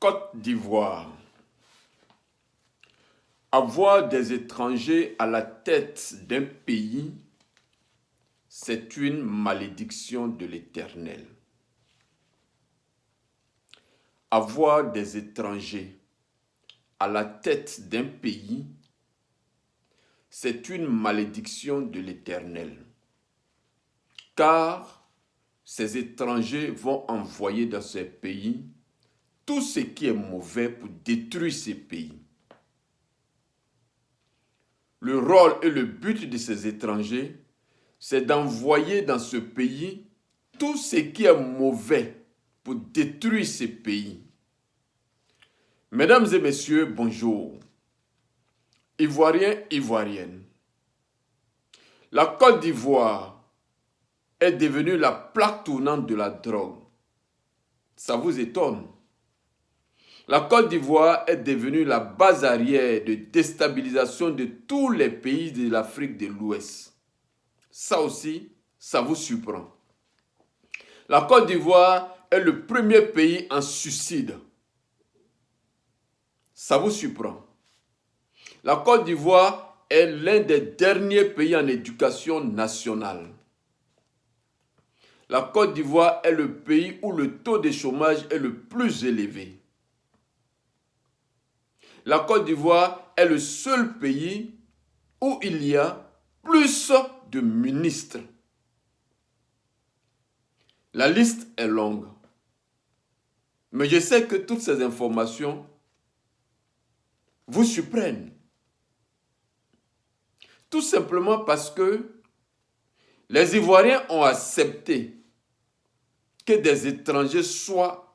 Côte d'Ivoire. Avoir des étrangers à la tête d'un pays, c'est une malédiction de l'Éternel. Avoir des étrangers à la tête d'un pays, c'est une malédiction de l'Éternel. Car ces étrangers vont envoyer dans ces pays tout ce qui est mauvais pour détruire ces pays. Le rôle et le but de ces étrangers, c'est d'envoyer dans ce pays tout ce qui est mauvais pour détruire ces pays. Mesdames et messieurs, bonjour. Ivoiriens, Ivoiriennes. La Côte d'Ivoire est devenue la plaque tournante de la drogue. Ça vous étonne? La Côte d'Ivoire est devenue la base arrière de déstabilisation de tous les pays de l'Afrique de l'Ouest. Ça aussi, ça vous surprend. La Côte d'Ivoire est le premier pays en suicide. Ça vous surprend. La Côte d'Ivoire est l'un des derniers pays en éducation nationale. La Côte d'Ivoire est le pays où le taux de chômage est le plus élevé. La Côte d'Ivoire est le seul pays où il y a plus de ministres. La liste est longue. Mais je sais que toutes ces informations vous surprennent. Tout simplement parce que les Ivoiriens ont accepté que des étrangers soient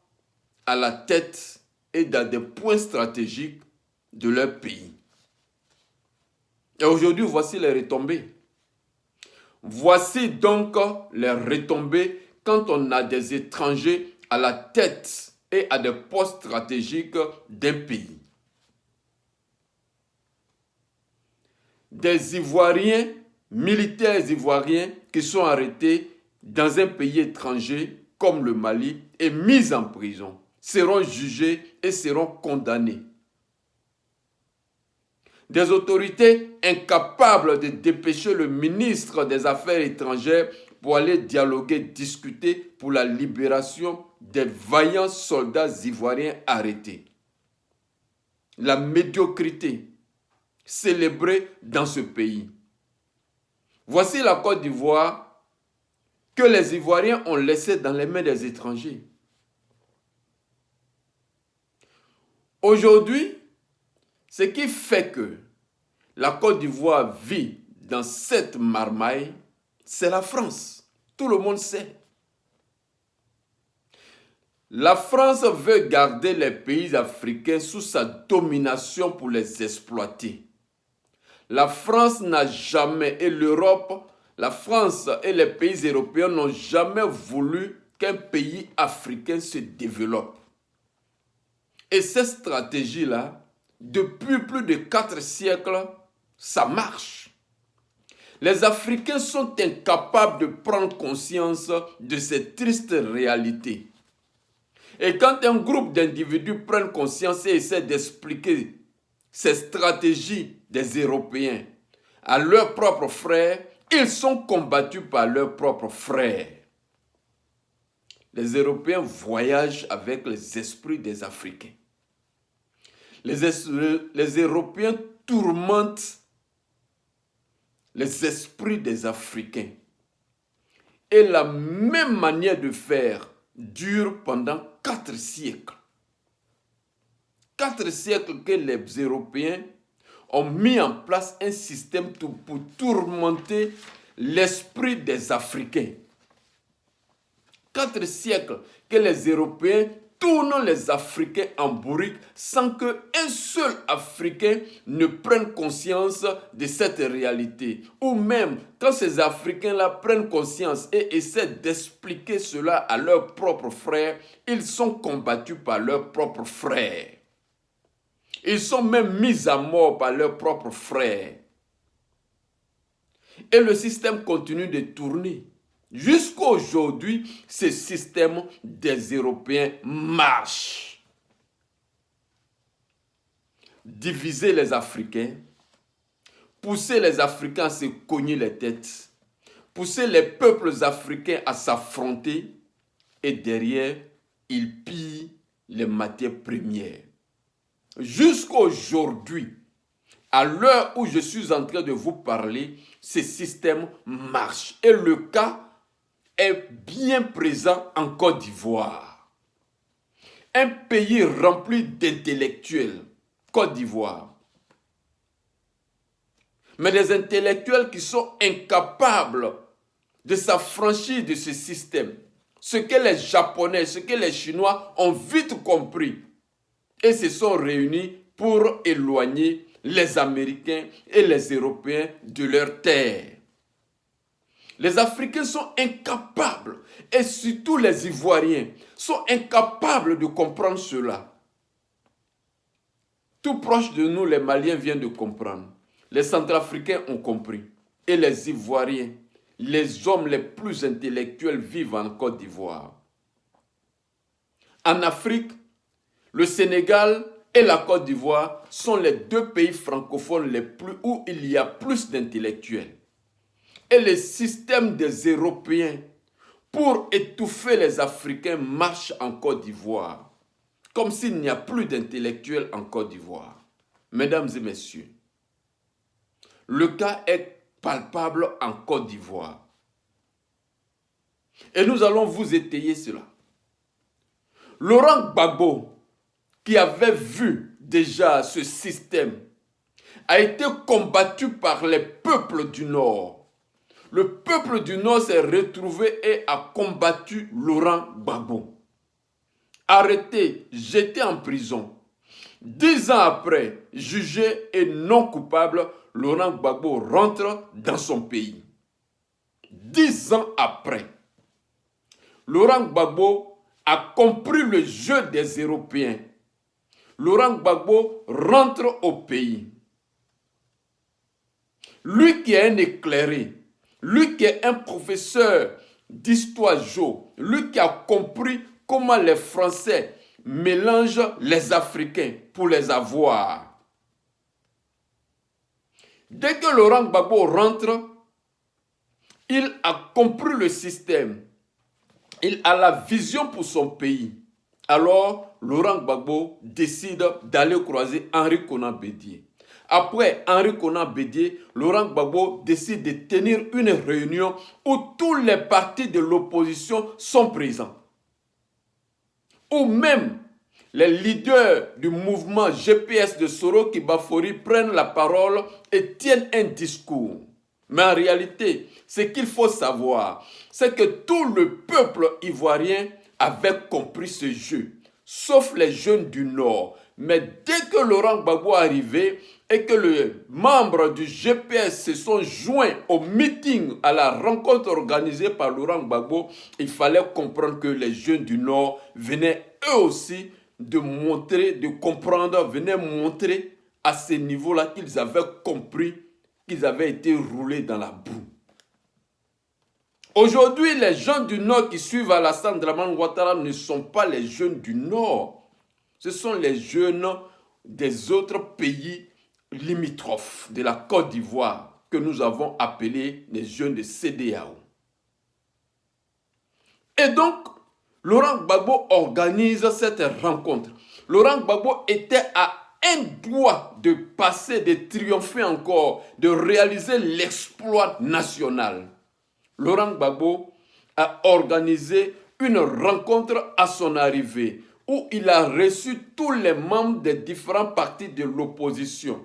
à la tête et dans des points stratégiques de leur pays. Et aujourd'hui, voici les retombées. Voici donc les retombées quand on a des étrangers à la tête et à des postes stratégiques d'un pays. Des Ivoiriens, militaires ivoiriens qui sont arrêtés dans un pays étranger comme le Mali et mis en prison, seront jugés et seront condamnés. Des autorités incapables de dépêcher le ministre des Affaires étrangères pour aller dialoguer, discuter pour la libération des vaillants soldats ivoiriens arrêtés. La médiocrité célébrée dans ce pays. Voici la Côte d'Ivoire que les Ivoiriens ont laissée dans les mains des étrangers. Aujourd'hui, ce qui fait que la Côte d'Ivoire vit dans cette marmaille, c'est la France. Tout le monde sait. La France veut garder les pays africains sous sa domination pour les exploiter. La France n'a jamais, et l'Europe, la France et les pays européens n'ont jamais voulu qu'un pays africain se développe. Et cette stratégie-là, depuis plus de 4 siècles, ça marche. Les Africains sont incapables de prendre conscience de cette triste réalité. Et quand un groupe d'individus prennent conscience et essaient d'expliquer ces stratégies des Européens à leurs propres frères, ils sont combattus par leurs propres frères. Les Européens voyagent avec les esprits des Africains. Les Européens tourmentent les esprits des Africains. Et la même manière de faire dure pendant 4 siècles. 4 siècles que les Européens ont mis en place un système pour tourmenter l'esprit des Africains. 4 siècles que les Européens tournent les Africains en bourrique sans qu'un seul Africain ne prenne conscience de cette réalité. Ou même quand ces Africains-là prennent conscience et essaient d'expliquer cela à leurs propres frères, ils sont combattus par leurs propres frères. Ils sont même mis à mort par leurs propres frères. Et le système continue de tourner. Jusqu'à aujourd'hui, ce système des Européens marche. diviser les Africains, pousser les Africains à se cogner les têtes, pousser les peuples africains à s'affronter et derrière, ils pillent les matières premières. Jusqu'aujourd'hui, à l'heure où je suis en train de vous parler, ce système marche. Et le cas est bien présent en Côte d'Ivoire. Un pays rempli d'intellectuels, Côte d'Ivoire. Mais des intellectuels qui sont incapables de s'affranchir de ce système. Ce que les Japonais, ce que les Chinois ont vite compris. Et se sont réunis pour éloigner les Américains et les Européens de leur terre. Les Africains sont incapables, et surtout les Ivoiriens, sont incapables de comprendre cela. Tout proche de nous, les Maliens viennent de comprendre. Les Centrafricains ont compris. Et les Ivoiriens, les hommes les plus intellectuels vivent en Côte d'Ivoire. En Afrique, le Sénégal et la Côte d'Ivoire sont les deux pays francophones où il y a plus d'intellectuels. Et le système des Européens pour étouffer les Africains marche en Côte d'Ivoire, comme s'il n'y a plus d'intellectuels en Côte d'Ivoire. Mesdames et messieurs, le cas est palpable en Côte d'Ivoire. Et nous allons vous étayer cela. Laurent Gbagbo, qui avait vu déjà ce système, a été combattu par les peuples du Nord. Le peuple du Nord s'est retrouvé et a combattu Laurent Gbagbo. Arrêté, jeté en prison. 10 ans après, jugé et non coupable, Laurent Gbagbo rentre dans son pays. 10 ans après, Laurent Gbagbo a compris le jeu des Européens. Laurent Gbagbo rentre au pays. Lui qui est un éclairé, lui qui est un professeur d'histoire géo, lui qui a compris comment les Français mélangent les Africains pour les avoir. Dès que Laurent Gbagbo rentre, il a compris le système. Il a la vision pour son pays. Alors, Laurent Gbagbo décide d'aller croiser Henri Konan Bédié. Après Henri Konan Bédié, Laurent Gbagbo décide de tenir une réunion où tous les partis de l'opposition sont présents. Où même les leaders du mouvement GPS de Soro Kibafori prennent la parole et tiennent un discours. Mais en réalité, ce qu'il faut savoir, c'est que tout le peuple ivoirien avait compris ce jeu, sauf les jeunes du Nord. Mais dès que Laurent Gbagbo est arrivé et que les membres du GPS se sont joints au meeting, à la rencontre organisée par Laurent Gbagbo, il fallait comprendre que les jeunes du Nord venaient eux aussi de montrer, de comprendre, venaient montrer à ce niveau-là qu'ils avaient compris qu'ils avaient été roulés dans la boue. Aujourd'hui, les gens du Nord qui suivent Alassane Dramane Ouattara ne sont pas les jeunes du Nord. Ce sont les jeunes des autres pays limitrophes de la Côte d'Ivoire que nous avons appelés les jeunes de CEDEAO. Et donc, Laurent Gbagbo organise cette rencontre. Laurent Gbagbo était à un doigt de passer, de triompher encore, de réaliser l'exploit national. Laurent Gbagbo a organisé une rencontre à son arrivée où il a reçu tous les membres des différents partis de l'opposition.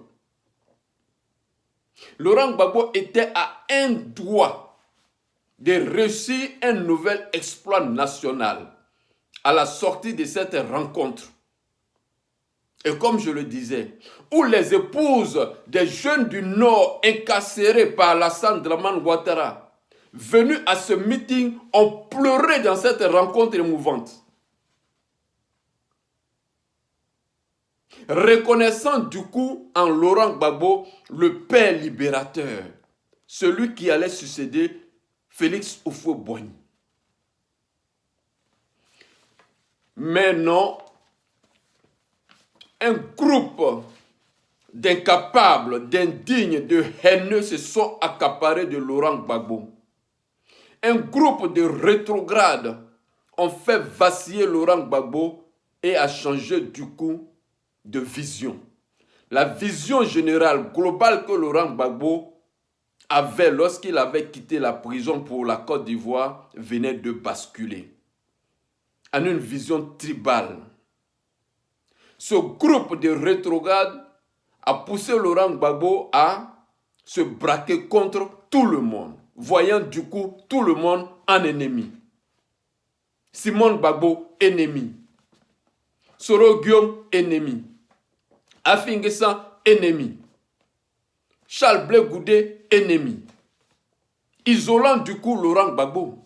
Laurent Gbagbo était à un doigt de réussir un nouvel exploit national à la sortie de cette rencontre. Et comme je le disais, où les épouses des jeunes du Nord incarcérés par Alassane Dramane Ouattara, venus à ce meeting, ont pleuré dans cette rencontre émouvante. Reconnaissant du coup en Laurent Gbagbo le père libérateur, celui qui allait succéder Félix Houphouët-Boigny. Mais non, un groupe d'incapables, d'indignes, de haineux se sont accaparés de Laurent Gbagbo. Un groupe de rétrogrades ont fait vaciller Laurent Gbagbo et a changé du coup de vision. La vision générale, globale que Laurent Gbagbo avait lorsqu'il avait quitté la prison pour la Côte d'Ivoire venait de basculer en une vision tribale. Ce groupe de rétrogrades a poussé Laurent Gbagbo à se braquer contre tout le monde, voyant du coup tout le monde en ennemi. Simone Gbagbo, ennemi. Soro Guillaume, ennemi. Afinguessan, ennemi. Charles Blé Goudé, ennemi. Isolant du coup Laurent Gbagbo.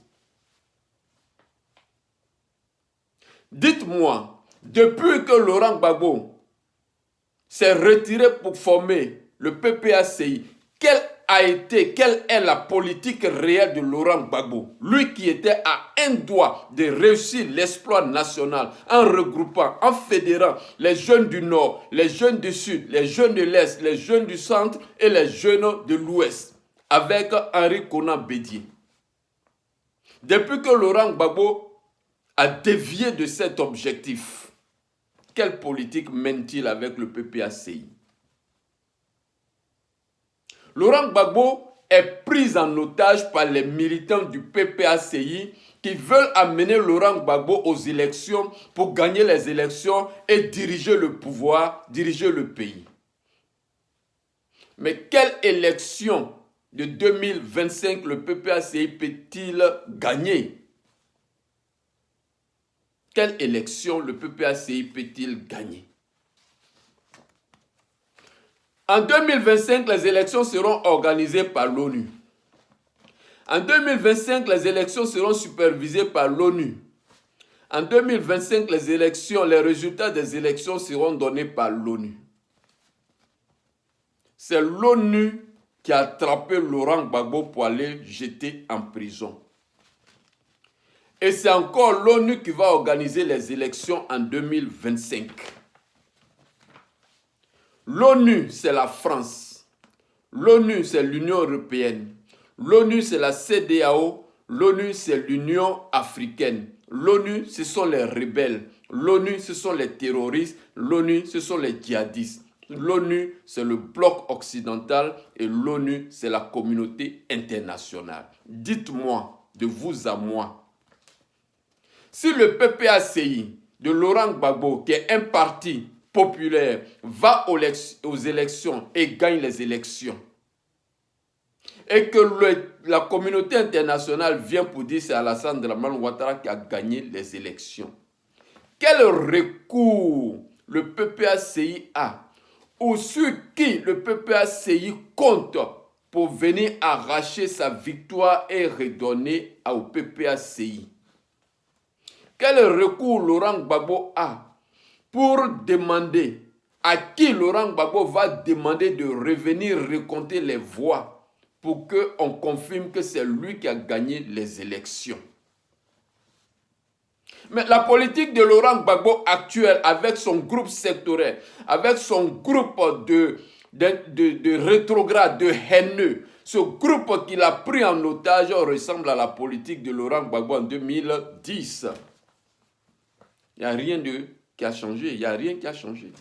Dites-moi, depuis que Laurent Gbagbo s'est retiré pour former le PPACI, quelle est la politique réelle de Laurent Gbagbo? Lui qui était à un doigt de réussir l'exploit national en regroupant, en fédérant les jeunes du Nord, les jeunes du Sud, les jeunes de l'Est, les jeunes du Centre et les jeunes de l'Ouest, avec Henri Konan Bédié. Depuis que Laurent Gbagbo a dévié de cet objectif, quelle politique mène-t-il avec le PPACI? Laurent Gbagbo est pris en otage par les militants du PPACI qui veulent amener Laurent Gbagbo aux élections pour gagner les élections et diriger le pouvoir, diriger le pays. Mais quelle élection de 2025 le PPACI peut-il gagner? Quelle élection le PPACI peut-il gagner? En 2025, les élections seront organisées par l'ONU. En 2025, les élections seront supervisées par l'ONU. En 2025, les résultats des élections seront donnés par l'ONU. C'est l'ONU qui a attrapé Laurent Gbagbo pour aller jeter en prison. Et c'est encore l'ONU qui va organiser les élections en 2025. L'ONU, c'est la France. L'ONU, c'est l'Union européenne. L'ONU, c'est la CEDEAO. L'ONU, c'est l'Union africaine. L'ONU, ce sont les rebelles. L'ONU, ce sont les terroristes. L'ONU, ce sont les djihadistes. L'ONU, c'est le bloc occidental et l'ONU, c'est la communauté internationale. Dites-moi, de vous à moi, si le PPACI de Laurent Gbagbo, qui est un parti populaire, va aux élections et gagne les élections, et que la communauté internationale vient pour dire c'est Alassane Dramane Ouattara qui a gagné les élections, quel recours le PPACI a, ou sur qui le PPACI compte pour venir arracher sa victoire et redonner au PPACI? Quel recours Laurent Gbagbo a pour demander à qui Laurent Gbagbo va demander de revenir recompter les voix pour qu'on confirme que c'est lui qui a gagné les élections? Mais la politique de Laurent Gbagbo actuelle, avec son groupe sectoriel, avec son groupe de rétrogrades, de haineux, ce groupe qu'il a pris en otage ressemble à la politique de Laurent Gbagbo en 2010. Il n'y a rien qui a changé. Il n'y a rien qui a changé.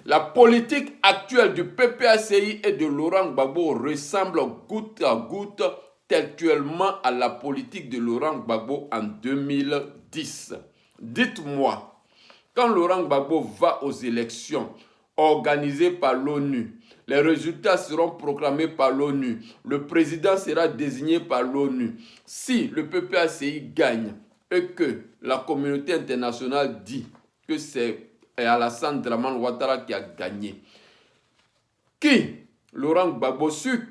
La politique actuelle du PPACI et de Laurent Gbagbo ressemble goutte à goutte textuellement à la politique de Laurent Gbagbo en 2010. Dites-moi, quand Laurent Gbagbo va aux élections organisées par l'ONU, les résultats seront proclamés par l'ONU, le président sera désigné par l'ONU. Si le PPACI gagne, et que la communauté internationale dit que c'est Alassane Dramane Ouattara qui a gagné, sur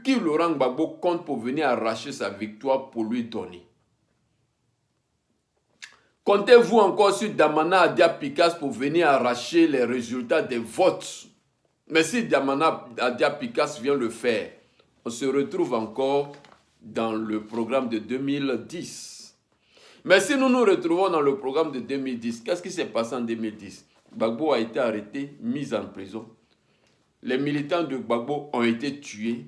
qui Laurent Gbagbo compte pour venir arracher sa victoire pour lui donner? Comptez-vous encore sur Damana Adia Pikas pour venir arracher les résultats des votes? Mais si Damana Adia Pikas vient le faire, on se retrouve encore dans le programme de 2010. Mais si nous nous retrouvons dans le programme de 2010, qu'est-ce qui s'est passé en 2010? Gbagbo a été arrêté, mis en prison. les militants de Gbagbo ont été tués.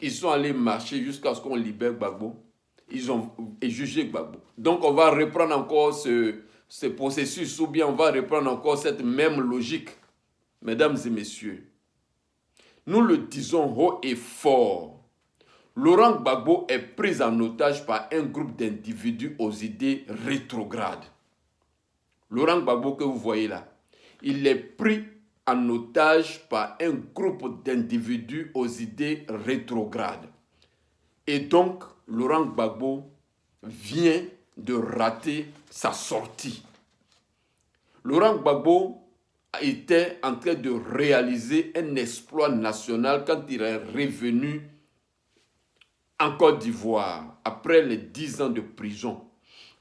Ils sont allés marcher jusqu'à ce qu'on libère Gbagbo. Ils ont jugé Gbagbo. Donc on va reprendre encore ce processus, ou bien on va reprendre encore cette même logique. Mesdames et messieurs, nous le disons haut et fort. Laurent Gbagbo est pris en otage par un groupe d'individus aux idées rétrogrades. Laurent Gbagbo que vous voyez là, il est pris en otage par un groupe d'individus aux idées rétrogrades. Et donc, Laurent Gbagbo vient de rater sa sortie. Laurent Gbagbo était en train de réaliser un exploit national quand il est revenu en Côte d'Ivoire après les 10 ans de prison.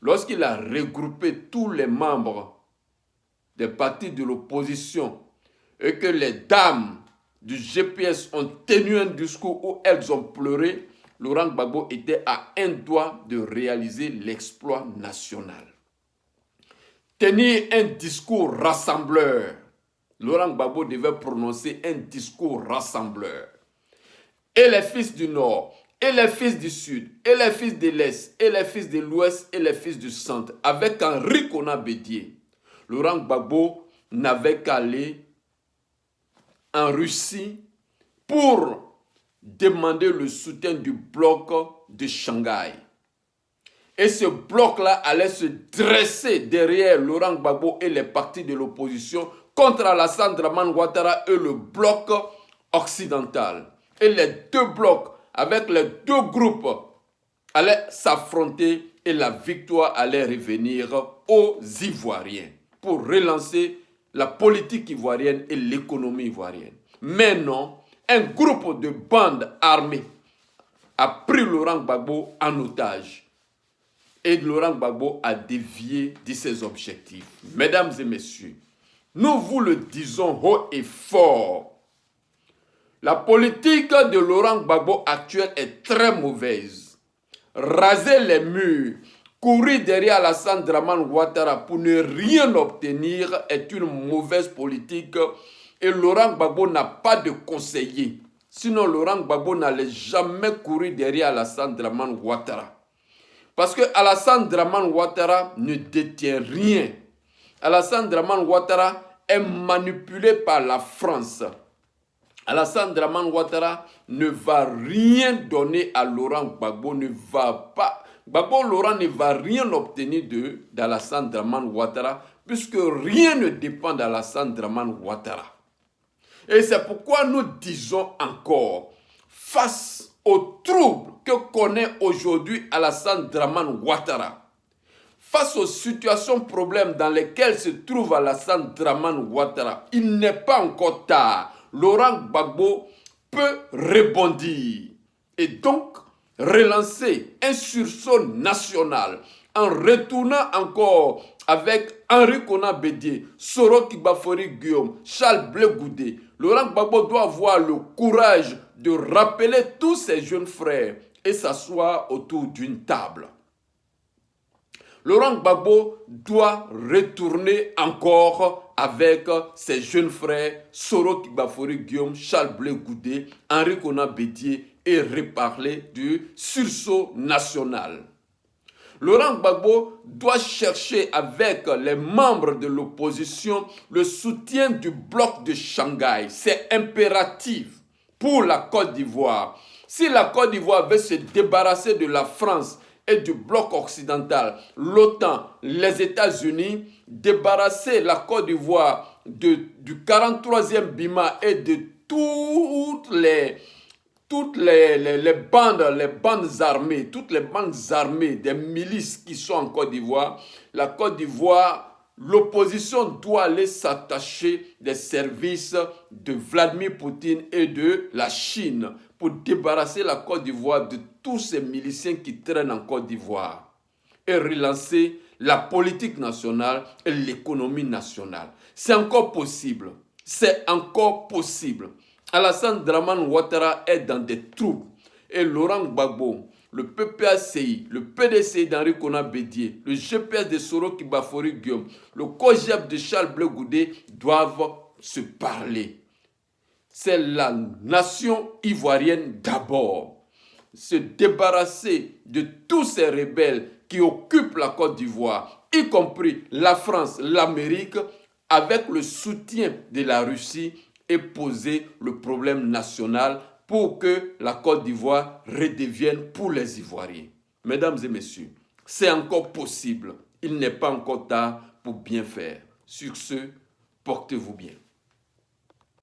Lorsqu'il a regroupé tous les membres des partis de l'opposition et que les dames du GPS ont tenu un discours où elles ont pleuré, Laurent Gbagbo était à un doigt de réaliser l'exploit national. Tenir un discours rassembleur. Laurent Gbagbo devait prononcer un discours rassembleur. Et les fils du Nord, et les fils du Sud, et les fils de l'Est, et les fils de l'Ouest, et les fils du Centre, avec Henri Konan Bédié. Laurent Gbagbo n'avait qu'à aller en Russie pour demander le soutien du bloc de Shanghai. Et ce bloc-là allait se dresser derrière Laurent Gbagbo et les partis de l'opposition contre Alassane Dramane Ouattara et le bloc occidental. Et les deux blocs, avec les deux groupes, allaient s'affronter et la victoire allait revenir aux Ivoiriens pour relancer la politique ivoirienne et l'économie ivoirienne. Mais non, un groupe de bandes armées a pris Laurent Gbagbo en otage. Et Laurent Gbagbo a dévié de ses objectifs. Mesdames et messieurs, nous vous le disons haut et fort. La politique de Laurent Gbagbo actuelle est très mauvaise. Raser les murs, courir derrière Alassane Dramane Ouattara pour ne rien obtenir est une mauvaise politique et Laurent Gbagbo n'a pas de conseiller. Sinon, Laurent Gbagbo n'allait jamais courir derrière Alassane Dramane Ouattara. Parce que Alassane Dramane Ouattara ne détient rien. Alassane Dramane Ouattara est manipulé par la France. Alassane Dramane Ouattara ne va rien donner à Laurent Gbagbo, Gbagbo Laurent ne va rien obtenir d'Alassane Dramane Ouattara, puisque rien ne dépend d'Alassane Dramane Ouattara. Et c'est pourquoi nous disons encore, face aux troubles que connaît aujourd'hui Alassane Dramane Ouattara, face aux situations, problèmes dans lesquels se trouve Alassane Dramane Ouattara, il n'est pas encore tard. Laurent Gbagbo peut rebondir et donc relancer un sursaut national en retournant encore avec Henri Konan Bédié, Soro Kibafori Guillaume, Charles Blé Goudé. Laurent Gbagbo doit avoir le courage de rappeler tous ses jeunes frères et s'asseoir autour d'une table. Laurent Gbagbo doit retourner encore avec ses jeunes frères Soro Kibafori Guillaume, Charles Blé Goudé, Henri Konan Bédié et reparler du sursaut national. Laurent Gbagbo doit chercher avec les membres de l'opposition le soutien du bloc de Shanghai. C'est impératif pour la Côte d'Ivoire. Si la Côte d'Ivoire veut se débarrasser de la France et du bloc occidental, l'OTAN, les États-Unis, débarrasser la Côte d'Ivoire du 43e BIMA et de toutes les bandes armées, toutes les bandes armées des milices qui sont en Côte d'Ivoire, la Côte d'Ivoire, l'opposition doit aller s'attacher des services de Vladimir Poutine et de la Chine pour débarrasser la Côte d'Ivoire de tous ces miliciens qui traînent en Côte d'Ivoire et relancer la politique nationale et l'économie nationale. C'est encore possible. C'est encore possible. Alassane Dramane Ouattara est dans des troubles. Et Laurent Gbagbo, le PPACI, le PDCI d'Henri Konan Bédié, le GPS de Soro Kibafori Guillaume, le COJEP de Charles Blé Goudé doivent se parler. c'est la nation ivoirienne d'abord. Se débarrasser de tous ces rebelles qui occupent la Côte d'Ivoire, y compris la France, l'Amérique, avec le soutien de la Russie, et poser le problème national pour que la Côte d'Ivoire redevienne pour les Ivoiriens. Mesdames et messieurs, c'est encore possible. Il n'est pas encore tard pour bien faire. Sur ce, portez-vous bien.